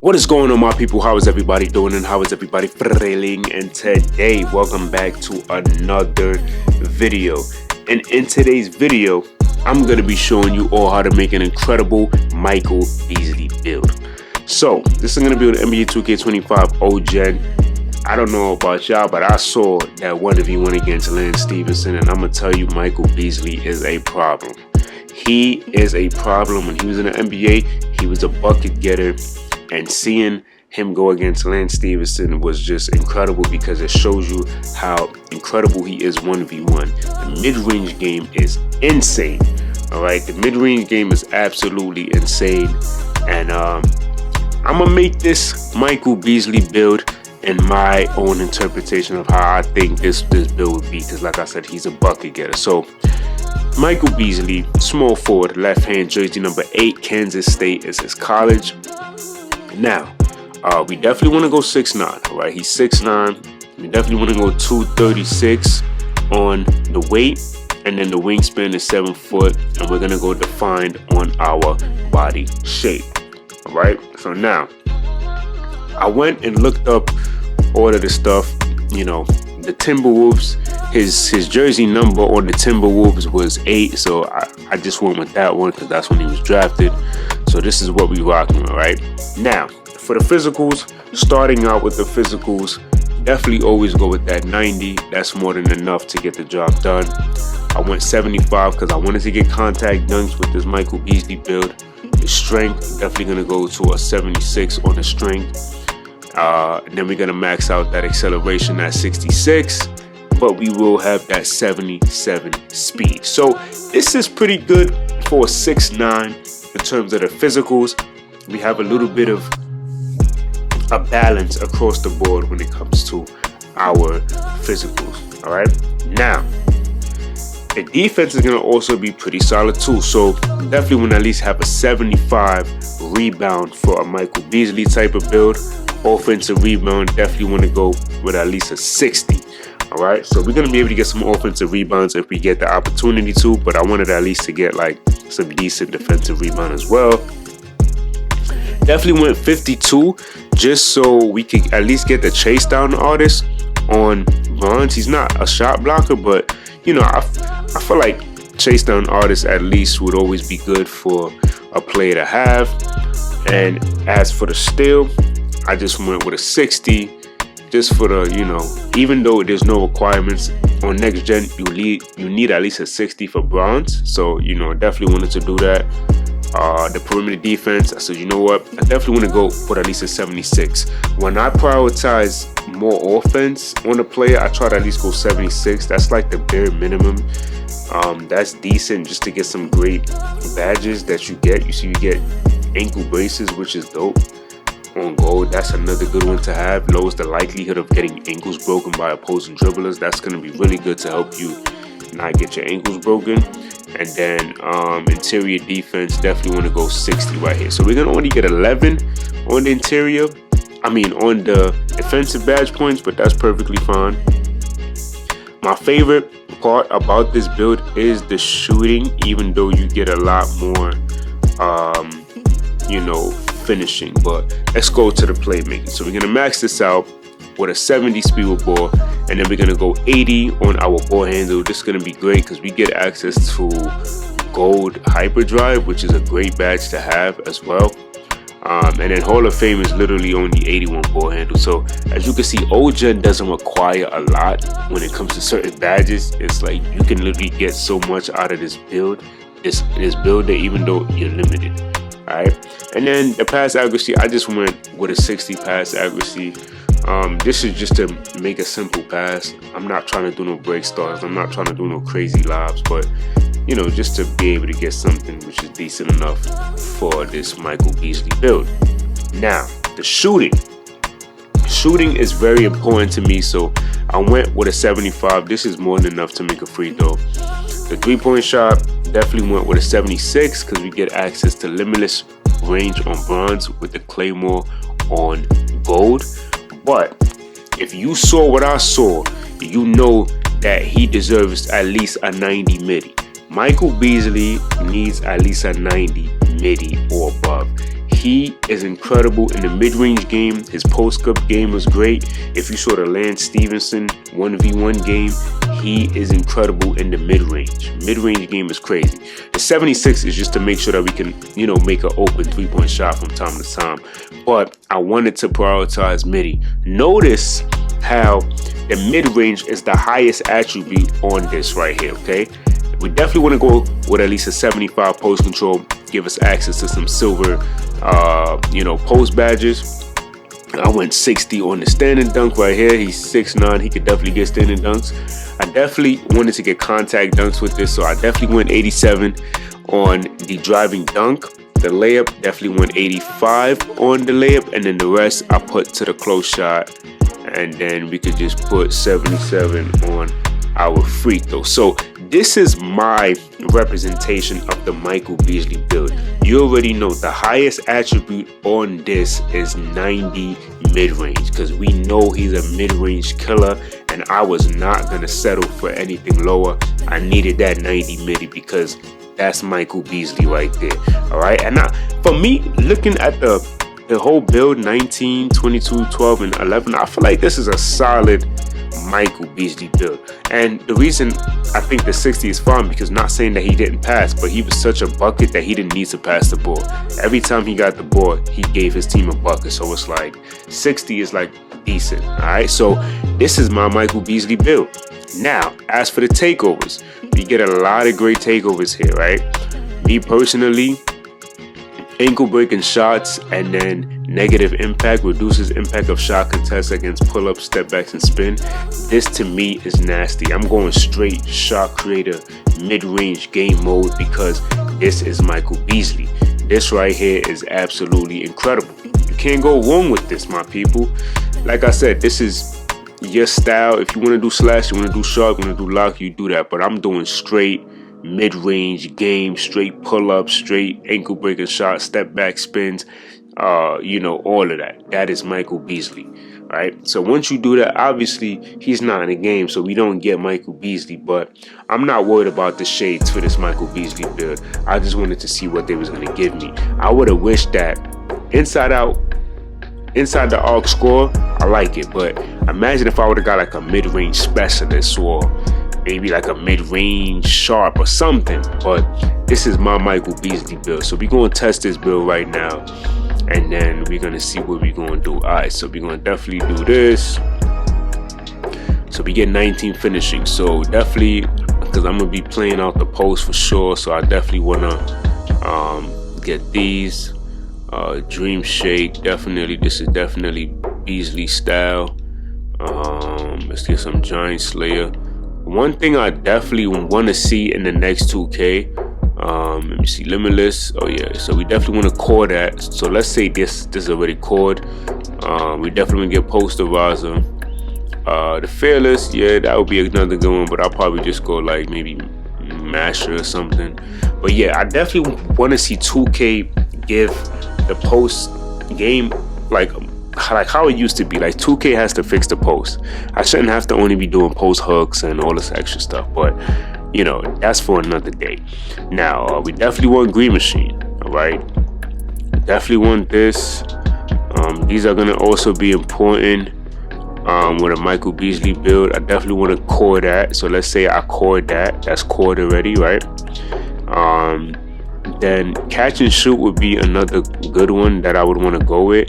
What is going on, my people? How is everybody doing and how is everybody feeling? And today, welcome back to another video. And in today's video, I'm going to be showing you all how to make an incredible Michael Beasley build. So, this is going to be on NBA 2K25 O-Gen. I don't know about y'all, but I saw that 1v1 against Lance Stephenson, and I'm going to tell you, Michael Beasley is a problem. He is a problem. When he was in the NBA, he was a bucket getter. And seeing him go against Lance Stephenson was just incredible because it shows you how incredible he is 1v1. The mid-range game is insane. All right, the mid-range game is absolutely insane. And I'm gonna make this Michael Beasley build in my own interpretation of how I think this build would be. Because like I said, he's a bucket getter. So Michael Beasley, small forward, left-hand jersey number 8, Kansas State is his college. Now, we definitely want to go 6'9", all right? He's 6'9". We definitely want to go 236 on the weight, and then the wingspan is 7 foot, and we're going to go defined on our body shape, all right? So now, I went and looked up all of the stuff, you know, the Timberwolves. His jersey number on the Timberwolves was 8, so I just went with that one because that's when he was drafted. So this is what we rocking with, right? Now, for the physicals, starting out with the physicals, definitely always go with that 90. That's more than enough to get the job done. I went 75 because I wanted to get contact dunks with this Michael Beasley build. The strength, definitely going to go to a 76 on the strength. And then we're going to max out that acceleration at 66. But we will have that 77 speed. So this is pretty good for a 6'9". In terms of the physicals, we have a little bit of a balance across the board when it comes to our physicals. All right. Now, the defense is going to also be pretty solid too. So definitely want to at least have a 75 rebound for a Michael Beasley type of build. Offensive rebound, definitely want to go with at least a 60. All right, so we're going to be able to get some offensive rebounds if we get the opportunity to, but I wanted at least to get like some decent defensive rebound as well. Definitely went 52 just so we could at least get the chase down artist on Bonds. He's not a shot blocker, but you know, I feel like chase down artists at least would always be good for a player to have. And as for the steal, I just went with a 60. Just for the, you know, even though there's no requirements on next gen, you need at least a 60 for bronze. So, you know, definitely wanted to do that. The perimeter defense, I said, you know what, I definitely want to go for at least a 76. When I prioritize more offense on a player, I try to at least go 76. That's like the bare minimum. That's decent just to get some great badges that you get. You see, you get ankle braces, which is dope. On gold, that's another good one to have. Lowers the likelihood of getting ankles broken by opposing dribblers. That's going to be really good to help you not get your ankles broken. And then interior defense, definitely want to go 60 right here. So we're going to only get 11 on the interior. I mean on the defensive badge points, but that's perfectly fine. My favorite part about this build is the shooting, even though you get a lot more you know, finishing. But let's go to the playmaking. So we're going to max this out with a 70 speed with ball, and then we're going to go 80 on our ball handle. This is going to be great because we get access to gold hyperdrive, which is a great badge to have as well. And then Hall of Fame is literally only 81 ball handle. So as you can see, O-Gen doesn't require a lot when it comes to certain badges. It's like you can literally get so much out of this build, this build, that even though you're limited. Alright, and then the pass accuracy, I just went with a 60 pass accuracy. This is just to make a simple pass. I'm not trying to do no break stars. I'm not trying to do no crazy lobs, but you know, just to be able to get something which is decent enough for this Michael Beasley build. Now, the shooting. Shooting is very important to me, so I went with a 75. This is more than enough to make a free throw. The three-point shot, definitely went with a 76 because we get access to limitless range on bronze with the Claymore on gold. But if you saw what I saw, you know that he deserves at least a 90 midi. Michael Beasley needs at least a 90 midi or above. He is incredible in the mid-range game. His post-up game was great. If you saw the Lance Stevenson 1v1 game, he is incredible in the mid-range. Mid-range game is crazy. The 76 is just to make sure that we can, make an open three-point shot from time to time. But I wanted to prioritize midi. Notice how the mid-range is the highest attribute on this right here, okay? We definitely want to go with at least a 75 post control, give us access to some silver, post badges. I went 60 on the standing dunk right here. He's 6'9", he could definitely get standing dunks. I definitely wanted to get contact dunks with this, so I definitely went 87 on the driving dunk. The layup, definitely went 85 on the layup, and then the rest I put to the close shot, and then we could just put 77 on our free throw. So this is my representation of the Michael Beasley build. You already know the highest attribute on this is 90 mid-range, because we know he's a mid-range killer, and I was not going to settle for anything lower. I needed that 90 midi because that's Michael Beasley right there. All right, and for me, looking at the whole build, 19, 22, 12, and 11, I feel like this is a solid Michael Beasley build. And the reason I think the 60 is fine, because not saying that he didn't pass, but he was such a bucket that he didn't need to pass the ball. Every time he got the ball, he gave his team a bucket. So it's like 60 is like decent. All right, so this is my Michael Beasley build. Now, as for the takeovers, we get a lot of great takeovers here, right? Me personally, ankle breaking shots and then negative impact, reduces impact of shot contests against pull-ups, step backs, and spin. This to me is nasty. I'm going straight shot creator mid-range game mode because this is Michael Beasley. This right here is absolutely incredible. You can't go wrong with this, my people. Like I said, this is your style. If you want to do slash, you want to do sharp, you want to do lock, you do that. But I'm doing straight mid-range game, straight pull-ups, straight ankle breaking shots, step back spins, all of that. That is Michael Beasley, right? So once you do that, obviously he's not in the game, so we don't get Michael Beasley. But I'm not worried about the shades for this Michael Beasley build. I just wanted to see what they was going to give me. I would have wished that inside the arc score, I like it, but imagine if I would have got like a mid-range specialist or maybe like a mid-range sharp or something. But this is my Michael Beasley build. So we're going to test this build right now, and then we're going to see what we're going to do. All right, so we're going to definitely do this. So we get 19 finishing. So definitely, because I'm going to be playing out the post for sure, so I definitely want to get these. Dream Shake, definitely. This is definitely Beasley style. Let's get some Giant Slayer. One thing I definitely want to see in the next 2K, let me see, Limitless. Oh yeah, so we definitely want to core that. So let's say this is already cored. We definitely want to get Posterizer. The Fearless, yeah, that would be another good one, but I'll probably just go like maybe Masher or something. But yeah, I definitely want to see 2K give the post game like how it used to be. Like 2K has to fix the post. I shouldn't have to only be doing post hooks and all this extra stuff, but that's for another day. Now we definitely want Green Machine. All right, definitely want this. These are gonna also be important with a Michael Beasley build. I definitely want to core that. So let's say I cored that. That's cored already, right? Then Catch and Shoot would be another good one that I would want to go with.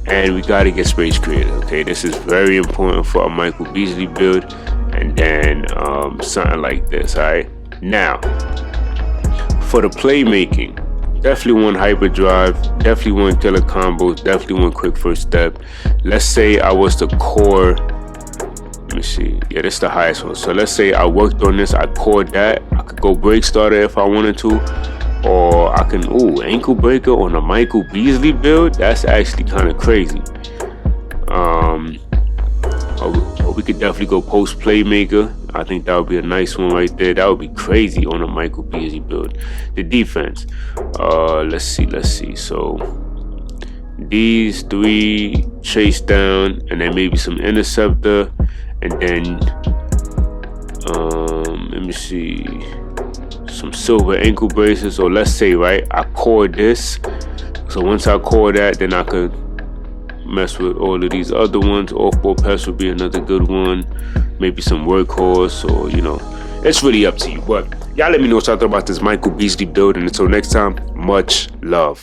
And we got to get Space Creator. Okay, this is very important for a Michael Beasley build. And then something like this. All right, now for the playmaking, definitely want Hyperdrive, definitely want Killer Combos, definitely want Quick First Step. Let's say I was to core, let me see, yeah, this is the highest one. So let's say I worked on this, I cored that. I could go Break Starter if I wanted to, or I can Ankle Breaker on a Michael Beasley build. That's actually kind of crazy. Or we could definitely go Post Playmaker. I think that would be a nice one right there. That would be crazy on a Michael Beasley build. The defense, let's see. So these three, chase down, and then maybe some interceptor, and then let me see, some silver ankle braces. Or let's say, right, I core this, So once I core that, then I could mess with all of these other ones. Off-board press would be another good one. Maybe some workhorse, or it's really up to you. But y'all let me know what y'all thought about this Michael Beasley build, and until next time, much love.